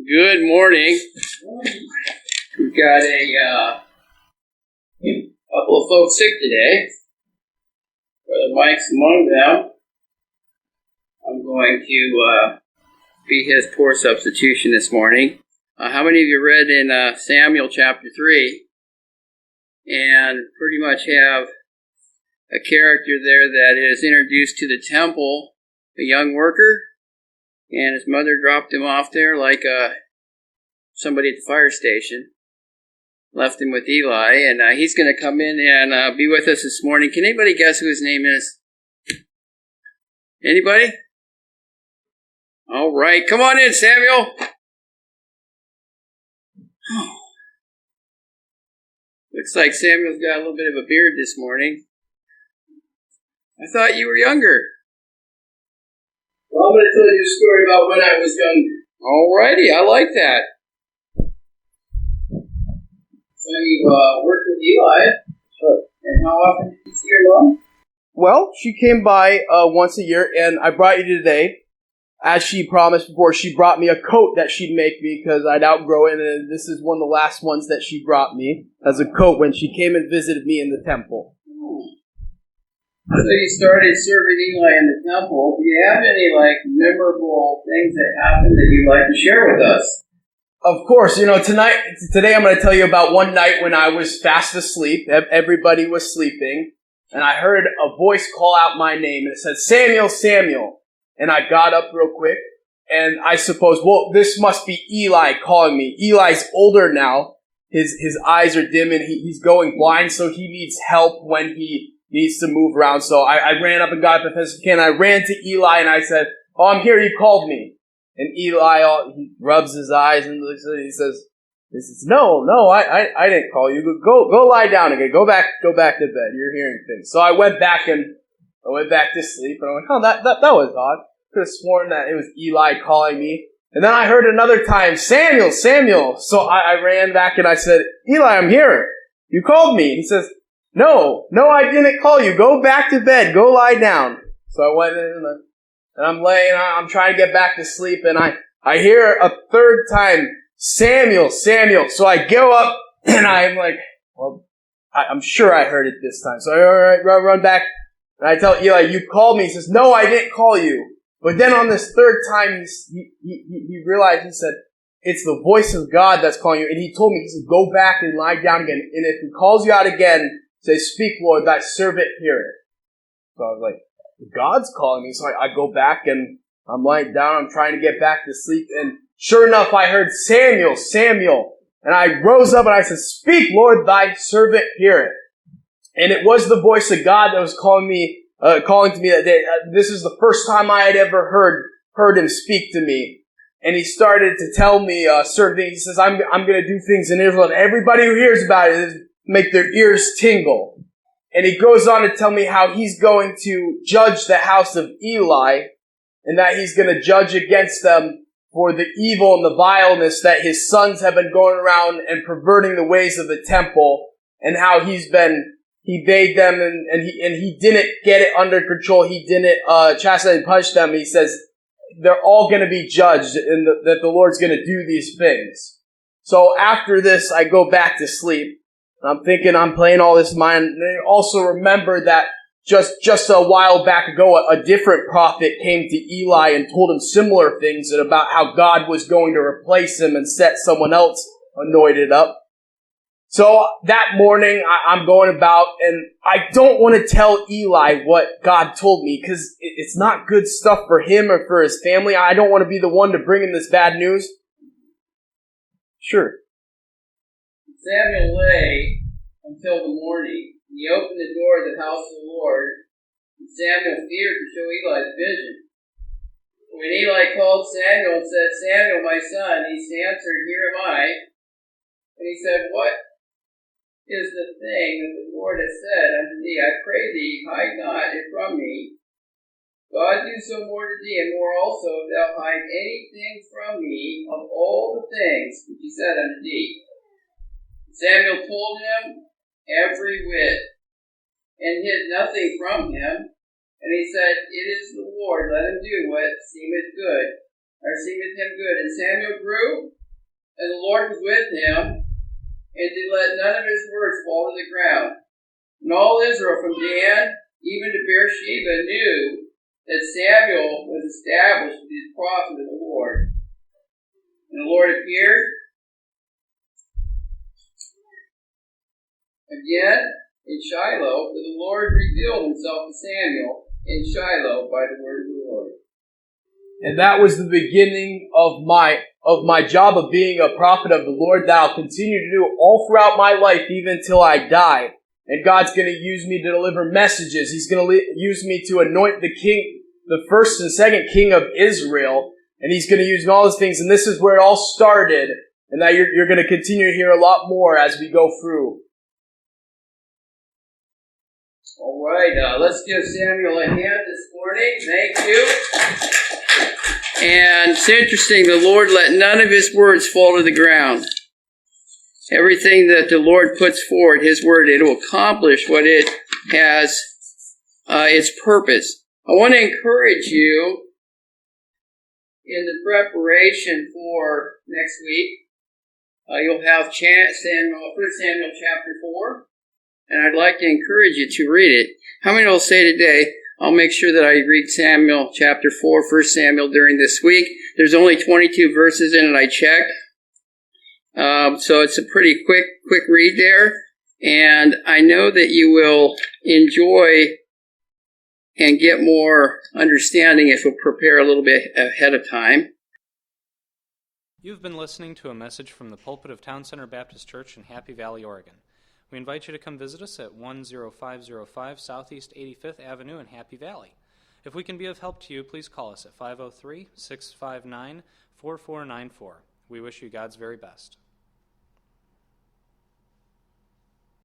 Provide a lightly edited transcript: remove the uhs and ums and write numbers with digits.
Good morning. We've got a couple of folks sick today. Brother Mike's among them. I'm going to be his poor substitution this morning. How many of you read in Samuel chapter 3 and pretty much have a character there that is introduced to the temple, a young worker, and his mother dropped him off there like somebody at the fire station, left him with Eli, and he's going to come in and be with us this morning. Can anybody guess who his name is? Anybody? All right, come on in, Samuel. Looks like Samuel's got a little bit of a beard this morning. I thought you were younger. Well, I'm going to tell you a story about when I was younger. Alrighty, I like that. So you worked with Eli. Sure. And how often did you see your mom? Well, she came by once a year, and I brought you today. As she promised before, she brought me a coat that she'd make me because I'd outgrow it, and this is one of the last ones that she brought me as a coat when she came and visited me in the temple. So you started serving Eli in the temple. Do you have any memorable things that happened that you'd like to share with us? Of course. Today I'm going to tell you about one night when I was fast asleep. Everybody was sleeping, and I heard a voice call out my name, and it said, "Samuel, Samuel." And I got up real quick, and I suppose, well, this must be Eli calling me. Eli's older now. His eyes are dim, and he's going blind, so he needs help when he needs to move around. So I ran up and got up as I ran to Eli, and I said, "Oh, I'm here. You called me." And Eli, he rubs his eyes and he says, "No, I didn't call you. Go lie down again. Go back to bed. You're hearing things." So I went back to sleep, and I went, "Oh, that was odd. Could have sworn that it was Eli calling me." And then I heard another time, "Samuel, Samuel." So I ran back and I said, "Eli, I'm here. You called me." He says, No, I didn't call you. Go back to bed. Go lie down." So I went in and I'm laying, I'm trying to get back to sleep, and I hear a third time, "Samuel, Samuel." So I go up and I'm like, well, I'm sure I heard it this time. So I run back and I tell Eli, "You called me." He says, "No, I didn't call you." But then on this third time, he realized, he said, "It's the voice of God that's calling you." And he told me, he said, "Go back and lie down again. And if he calls you out again, say, 'Speak, Lord, thy servant heareth.'" So I was like, God's calling me. So I go back and I'm lying down. I'm trying to get back to sleep. And sure enough, I heard, "Samuel, Samuel." And I rose up and I said, "Speak, Lord, thy servant heareth." And it was the voice of God that was calling to me that day. This is the first time I had ever heard him speak to me. And he started to tell me certain things. He says, I'm going to do things in Israel, and everybody who hears about it make their ears tingle. And he goes on to tell me how he's going to judge the house of Eli, and that he's going to judge against them for the evil and the vileness that his sons have been going around and perverting the ways of the temple, and how he bade them and he didn't get it under control. He didn't chastise and punish them. He says they're all going to be judged, and that the Lord's going to do these things. So after this, I go back to sleep. I'm thinking I'm playing all this mind. And I also remember that just a while back ago, a different prophet came to Eli and told him similar things, and about how God was going to replace him and set someone else anointed up. So that morning, I'm going about, and I don't want to tell Eli what God told me, because it's not good stuff for him or for his family. I don't want to be the one to bring him this bad news. Sure. Samuel lay until the morning. He opened the door of the house of the Lord, and Samuel feared to show Eli the vision. When Eli called Samuel and said, "Samuel, my son," he answered, "Here am I." And he said, "What is the thing that the Lord has said unto thee? I pray thee, hide not it from me. God do so more to thee, and more also, if thou hide anything from me of all the things which he said unto thee." Samuel told him every whit, and hid nothing from him. And he said, "It is the Lord, let him do what seemeth good." Our seemeth him good. And Samuel grew, and the Lord was with him, and did let none of his words fall to the ground. And all Israel from Dan even to Beersheba knew that Samuel was established to be the prophet of the Lord. And the Lord appeared again in Shiloh, for the Lord revealed himself to Samuel in Shiloh by the word of the Lord. And that was the beginning of my job of being a prophet of the Lord that I'll continue to do all throughout my life, even till I die. And God's going to use me to deliver messages. He's going to use me to anoint the king, the first and second king of Israel. And He's going to use me all these things. And this is where it all started. And that you're going to continue to hear a lot more as we go through. All right, let's give Samuel a hand this morning. Thank you. And it's interesting, the Lord let none of His words fall to the ground. Everything that the Lord puts forward, His word, it will accomplish what it has, its purpose. I want to encourage you in the preparation for next week. You'll have 1 Samuel chapter 4, and I'd like to encourage you to read it. How many will say today, I'll make sure that I read Samuel chapter 4, 1 Samuel during this week. There's only 22 verses in it, I checked. So it's a pretty quick read there. And I know that you will enjoy and get more understanding if you'll prepare a little bit ahead of time. You've been listening to a message from the pulpit of Town Center Baptist Church in Happy Valley, Oregon. We invite you to come visit us at 10505 Southeast 85th Avenue in Happy Valley. If we can be of help to you, please call us at 503-659-4494. We wish you God's very best.